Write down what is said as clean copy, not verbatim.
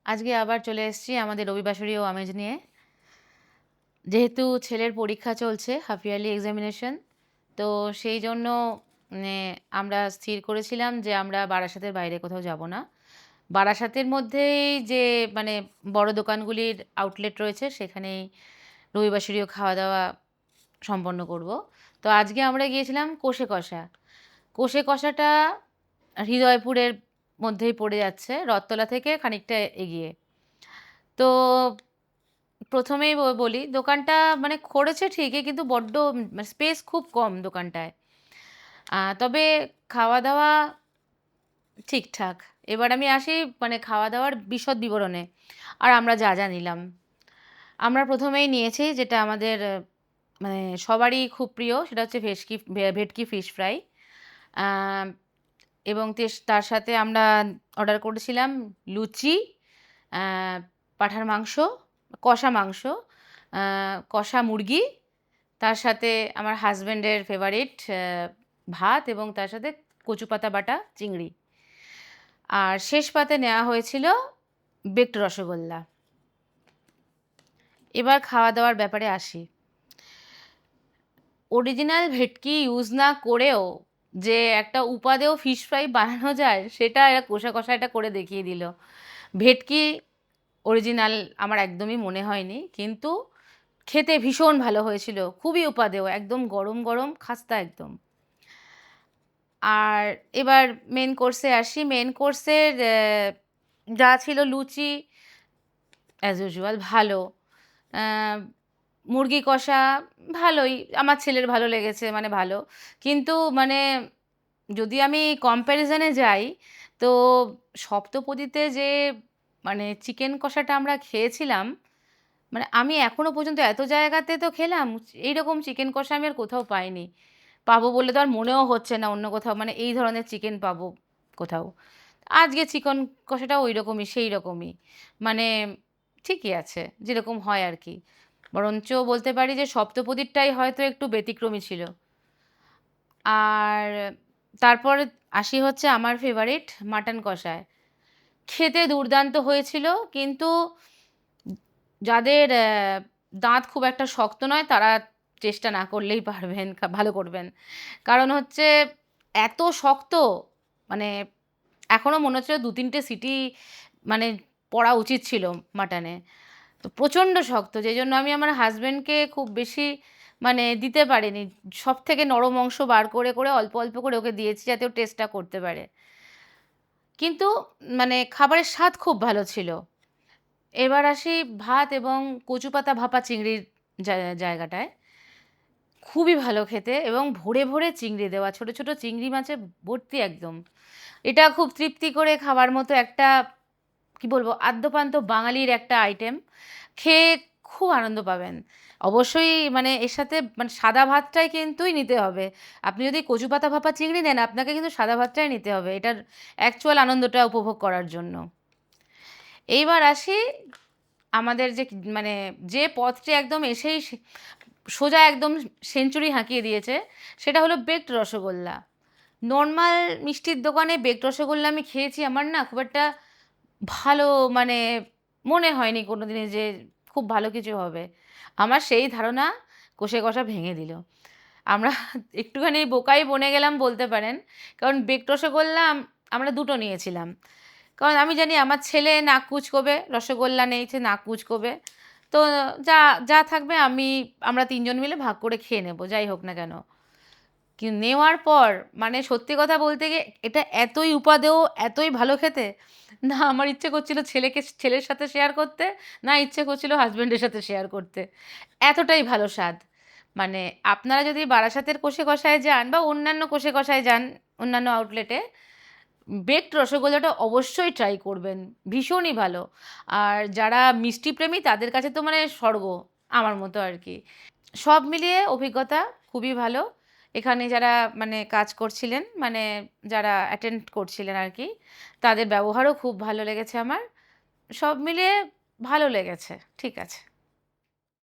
আজকে আবার চলে এসেছি আমাদের রবিবাসরীয় আমেজ নিয়ে। যেহেতু ছেলের পরীক্ষা চলছে, হাফ ইয়ারলি এক্সামিনেশন, তো সেই জন্য মানে আমরা স্থির করেছিলাম যে আমরা বারাসাতের বাইরে কোথাও যাব না। বারাসাতের মধ্যেই যে মানে বড় দোকানগুলির আউটলেট রয়েছে সেখানেই রবিবাসরীয় খাওয়া দাওয়া সম্পন্ন করব। তো আজকে আমরা গিয়েছিলাম কোষে কষা। কোষে কষাটা হৃদয়পুরের মধ্যেই পড়ে যাচ্ছে, রথতলা থেকে খানিকটা এগিয়ে। তো প্রথমেই বলি, দোকানটা মানে করেছে ঠিকই, কিন্তু বড্ড স্পেস খুব কম দোকানটায়। তবে খাওয়া দাওয়া ঠিকঠাক। এবার আমি আসি মানে খাওয়া দাওয়ার বিশদ বিবরণে, আর আমরা যা যা নিলাম। আমরা প্রথমেই নিয়েছি যেটা আমাদের মানে সবারই খুব প্রিয়, সেটা হচ্ছে ভেটকি ফিশ ফ্রাই। এবং তার সাথে আমরা অর্ডার করেছিলাম লুচি, পাঁঠার মাংস, কষা মাংস, কষা মুরগি, তার সাথে আমার হাজব্যান্ডের ফেভারিট ভাত, এবং তার সাথে কচুপাতা বাটা চিংড়ি। আর শেষ পাতে নেওয়া হয়েছিল বেকড রসগোল্লা। এবার খাওয়া দাওয়ার ব্যাপারে আসি। অরিজিনাল ভেটকি ইউজ না করেও যে একটা উপাদেয় ফিশ ফ্রাই বানানো যায়, সেটা এরা কষা কষা এটা করে দেখিয়ে দিল। ভেটকি অরিজিনাল আমার একদমই মনে হয়নি, কিন্তু খেতে ভীষণ ভালো হয়েছিল, খুবই উপাদেয়, একদম গরম গরম খাস্তা একদম। আর এবার মেন কোর্সে আসি। মেন কোর্সের যা ছিল, লুচি অ্যাজ ইউজুয়াল ভালো, মুরগি কষা ভালোই, আমার ছেলের ভালো লেগেছে, মানে ভালো। কিন্তু মানে যদি আমি কম্প্যারিজনে যাই, তো সপ্তপদীতে যে মানে চিকেন কষাটা আমরা খেয়েছিলাম, মানে আমি এখনও পর্যন্ত এত জায়গাতে তো খেলাম, এইরকম চিকেন কষা আমি আর কোথাও পাইনি। পাবো বলে তো আর মনেও হচ্ছে না অন্য কোথাও মানে এই ধরনের চিকেন পাবো কোথাও। আজকে চিকেন কষাটা ওই রকমই, সেই রকমই, মানে ঠিকই আছে যেরকম হয় আর কি। বরঞ্চ বলতে পারি যে সপ্তপদীরটাই হয়তো একটু ব্যতিক্রমী ছিল। আর তারপর আসি হচ্ছে আমার ফেভারিট মাটন কষায়। খেতে দুর্দান্ত হয়েছিল, কিন্তু যাদের দাঁত খুব একটা শক্ত নয় তারা চেষ্টা না করলেই পারবেন, ভালো করবেন। কারণ হচ্ছে এত শক্ত, মানে এখনও মনে হচ্ছে ২-৩টে সিটি মানে পড়া উচিত ছিল মাটনে। তো প্রচণ্ড শক্ত, যে জন্য আমি আমার হাজব্যান্ডকে খুব বেশি মানে দিতে পারিনি। সবথেকে নরম অংশ বার করে করে অল্প অল্প করে ওকে দিয়েছি, যাতে ও টেস্টটা করতে পারে। কিন্তু মানে খাবারের স্বাদ খুব ভালো ছিল। এবার আসি ভাত এবং কচুপাতা ভাপা চিংড়ির জায়গাটায়। খুবই ভালো খেতে, এবং ভরে ভরে চিংড়ি দেওয়া, ছোট ছোট চিংড়ি মাছে ভর্তি একদম। এটা খুব তৃপ্তি করে খাওয়ার মতো একটা, কি বলবো, আদ্যপান্ত বাঙালির একটা আইটেম। খেয়ে খুব আনন্দ পাবেন। অবশ্যই মানে এর সাথে মানে সাদা ভাতটাই কিন্তুই নিতে হবে। আপনি যদি কচুপাতা ভাপা চিংড়ি নেন, আপনাকে কিন্তু সাদা ভাতটাই নিতে হবে এটার অ্যাকচুয়াল আনন্দটা উপভোগ করার জন্য। এইবার আসি আমাদের যে মানে যে পথটি একদম এসেই সোজা একদম সেঞ্চুরি হাঁকিয়ে দিয়েছে, সেটা হলো বেকড রসগোল্লা। নর্মাল মিষ্টির দোকানে বেকড রসগোল্লা আমি খেয়েছি, আমার না খুব একটা ভালো মানে মনে হয়নি কোনো দিনই যে খুব ভালো কিছু হবে। আমার সেই ধারণা কষে কষা ভেঙে দিল। আমরা একটুখানি বোকাই বনে গেলাম বলতে পারেন। কারণ বেকড রসগোল্লা আমরা দুটো নিয়েছিলাম। কারণ আমি জানি আমার ছেলে নাক কুঁচকোবে, রসগোল্লা নেই, সে নাক কুঁচকোবে। তো যা যা থাকবে আমরা ৩ জন মিলে ভাগ করে খেয়ে নেব, যাই হোক না কেন। নেওয়ার পর মানে সত্যি কথা বলতে গিয়ে এটা এতই উপাদেয়, এতই ভালো খেতে, না আমার ইচ্ছে করছিল ছেলের সাথে শেয়ার করতে, না ইচ্ছে করছিল হাজব্যান্ডের সাথে শেয়ার করতে। এতটাই ভালো স্বাদ। মানে আপনারা যদি বারাসাতের কোষে কষায় যান বা অন্যান্য কোষে কষায় যান, অন্যান্য আউটলেটে, বেকড রসগোল্লাটা অবশ্যই ট্রাই করবেন। ভীষণই ভালো। আর যারা মিষ্টি প্রেমী তাদের কাছে তো মানে স্বর্গ, আমার মতো আরকি। সব মিলিয়ে অভিজ্ঞতা খুবই ভালো। এখানে যারা মানে কাজ করছিলেন, মানে যারা অ্যাটেন্ড করছিলেন আরকি, তাদের ব্যবহারও খুব ভালো লেগেছে আমার। সব মিলিয়ে ভালো লেগেছে। ঠিক আছে।